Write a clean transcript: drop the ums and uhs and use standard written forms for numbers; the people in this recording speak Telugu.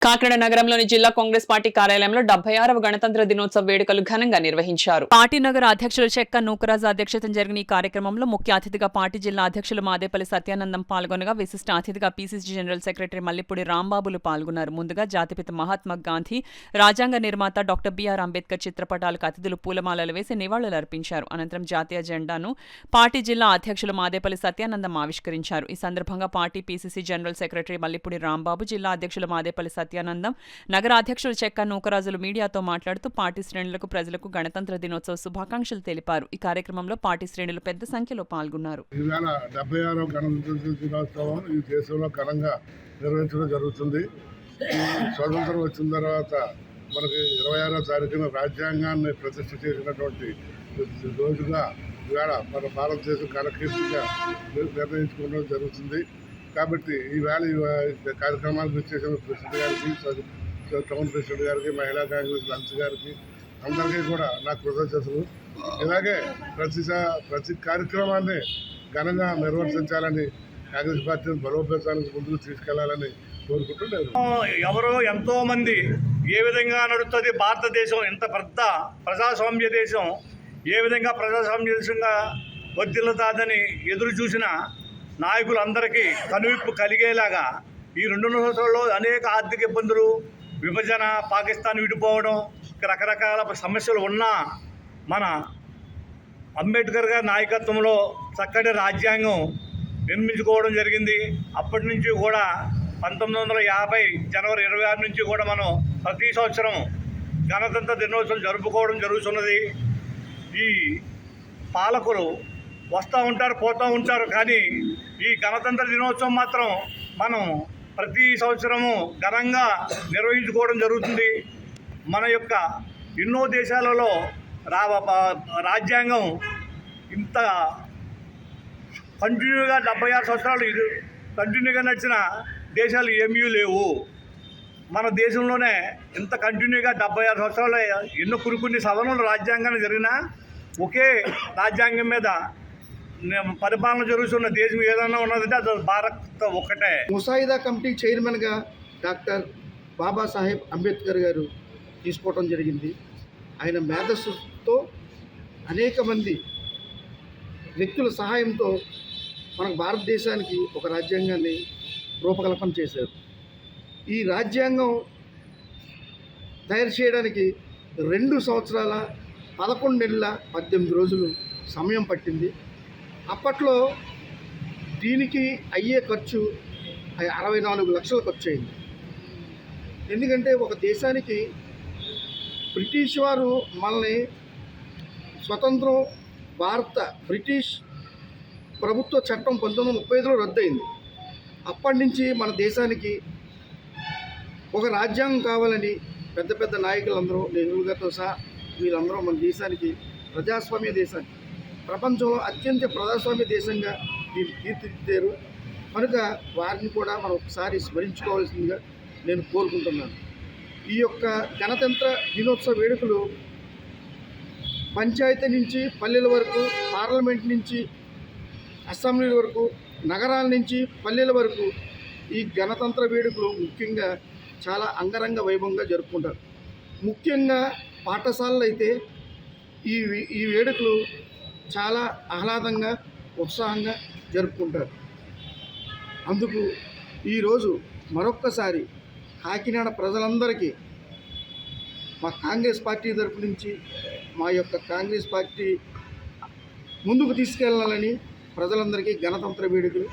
కాకినాడ నగరంలోని జిల్లా కాంగ్రెస్ పార్టీ కార్యాలయంలో 76వ గణతంత్ర దినోత్సవ వేడుకలు ఘనంగా నిర్వహించారు. పార్టీ నగర అధ్యక్షులు చెక్క నూకరాజు అధ్యక్షతన జరిగిన ఈ కార్యక్రమంలో ముఖ్య అతిథిగా పార్టీ జిల్లా అధ్యక్షులు మాదేపల్లి సత్యానందం పాల్గొనగా విశిష్ట అతిథిగా పీసీసీ జనరల్ సెక్రటరీ మల్లిపూడి రాంబాబులు పాల్గొన్నారు. ముందుగా జాతిపిత మహాత్మా గాంధీ, రాజ్యాంగ నిర్మాత డాక్టర్ బిఆర్ అంబేద్కర్ చిత్రపటాలకు అతిథులు పూలమాలలు వేసి నివాళులర్పించారు. అనంతరం జాతీయ జెండాను పార్టీ జిల్లా అధ్యక్షులు మాదేపల్లి సత్యానందం ఆవిష్కరించారు. ఈ సందర్భంగా party PCC general secretary Mallipudi Rambabu, జిల్లా అధ్యక్షులు మాదేపల్లి సత్యానందం, నగర అధ్యక్షులు చెక్క నూకరాజులు మీడియాతో మాట్లాడుతూ పార్టీ శ్రేణులకు ప్రజలకు గణతంత్ర దినోత్సవ శుభాకాంక్షలు తెలిపారు. ఈ కార్యక్రమంలో పార్టీ శ్రేణులు పెద్ద సంఖ్యలో పాల్గొన్నారు. ఈవేళ 76వ గణతంత్ర దినోత్సవం ఈ దేశంలో ఘనంగా నిర్వహించడం జరుగుతుంది. స్వాతంత్రం వచ్చిన తర్వాత మనకి 26వ తారీఖున రాజ్యాంగాన్ని ప్రతిష్ఠ చేసినటువంటి రోజుగా ఈవేళ మన భారతదేశం కళకీర్తిగా నిర్ణయించుకోవడం జరుగుతుంది. కాబట్టి ఈవేళ కార్యక్రమాలకు వచ్చేసిన ప్రెసిడెంట్ గారికి, టౌన్ ప్రెసిడెంట్ గారికి, మహిళా కాంగ్రెస్ లంచ్ గారికి అందరికీ కూడా నా కృతజ్ఞతలు. ఇలాగే ప్రతి కార్యక్రమాన్ని ఘనంగా నిర్వర్తించాలని, కాంగ్రెస్ పార్టీని బలోపేతానికి ముందుకు తీసుకెళ్లాలని కోరుకుంటున్నాను. ఎవరో ఎంతో మంది ఏ విధంగా నడుస్తుంది భారతదేశం, ఎంత పెద్ద ప్రజాస్వామ్య దేశం, ఏ విధంగా ప్రజాస్వామ్య దేశంగా వర్ధిల్లుతాదని ఎదురు చూసిన నాయకులందరికీ కనువిప్పు కలిగేలాగా ఈ 2 సంవత్సరాల్లో అనేక ఆర్థిక ఇబ్బందులు, విభజన, పాకిస్తాన్ విడిపోవడం, రకరకాల సమస్యలు ఉన్నా మన అంబేద్కర్ గారి నాయకత్వంలో చక్కటి రాజ్యాంగం నిర్మించుకోవడం జరిగింది. అప్పటి నుంచి కూడా 1950 జనవరి 26 నుంచి కూడా మనం ప్రతి సంవత్సరం గణతంత్ర దినోత్సవం జరుపుకోవడం జరుగుతున్నది. ఈ పాలకులు వస్తూ ఉంటారు, పోతూ ఉంటారు, కానీ ఈ గణతంత్ర దినోత్సవం మాత్రం మనం ప్రతి సంవత్సరము ఘనంగా నిర్వహించుకోవడం జరుగుతుంది. మన యొక్క ఎన్నో దేశాలలో రాజ్యాంగం ఇంత కంటిన్యూగా 76 సంవత్సరాలు కంటిన్యూగా నడిచిన దేశాలు ఏమీ లేవు. మన దేశంలోనే ఇంత కంటిన్యూగా 76 సంవత్సరాలు ఎన్నో కొన్ని సవరణలు రాజ్యాంగాన్ని జరిగినా ఒకే రాజ్యాంగం మీద పరిపాలన జరుగుతున్న దేశం ఏదైనా ఉన్నదంటే అది భారత్ ఒక్కటే. ముసాయిదా కమిటీ చైర్మన్గా డాక్టర్ బాబాసాహెబ్ అంబేద్కర్ గారు తీసుకోవడం జరిగింది. ఆయన మేధస్సుతో అనేక మంది వ్యక్తుల సహాయంతో మనకు భారతదేశానికి ఒక రాజ్యాంగాన్ని రూపకల్పన చేశారు. ఈ రాజ్యాంగం తయారు చేయడానికి 2 సంవత్సరాల 11 నెలల 18 రోజులు సమయం పట్టింది. అప్పట్లో దీనికి అయ్యే ఖర్చు 64 లక్షలు ఖర్చు అయింది. ఎందుకంటే ఒక దేశానికి బ్రిటిష్ వారు మనల్ని స్వతంత్రం బ్రిటిష్ ప్రభుత్వ చట్టం 1935లో రద్దయింది. అప్పటి నుంచి మన దేశానికి ఒక రాజ్యాంగం కావాలని పెద్ద పెద్ద నాయకులందరూ, నెహ్రూ గారితో సహా వీళ్ళందరూ మన దేశానికి ప్రజాస్వామ్య దేశాన్ని, ప్రపంచంలో అత్యంత ప్రజాస్వామ్య దేశంగా దీన్ని తీర్చిదిద్దారు. కనుక వారిని కూడా మనం ఒకసారి స్మరించుకోవాల్సిందిగా నేను కోరుకుంటున్నాను. ఈ యొక్క గణతంత్ర దినోత్సవ వేడుకలు పంచాయతీ నుంచి పల్లెల వరకు, పార్లమెంట్ నుంచి అసెంబ్లీల వరకు, నగరాల నుంచి పల్లెల వరకు ఈ గణతంత్ర వేడుకలు ముఖ్యంగా చాలా అంగరంగ వైభవంగా జరుపుకుంటారు. ముఖ్యంగా పాఠశాలలు అయితే ఈ వేడుకలు చాలా ఆహ్లాదంగా, ఉత్సాహంగా జరుపుకుంటారు. అందుకు ఈరోజు మరొక్కసారి కాకినాడ ప్రజలందరికీ మా కాంగ్రెస్ పార్టీ తరపు నుంచి మా యొక్క కాంగ్రెస్ పార్టీ ముందుకు తీసుకెళ్లాలని ప్రజలందరికీ గణతంత్ర వేడుకలు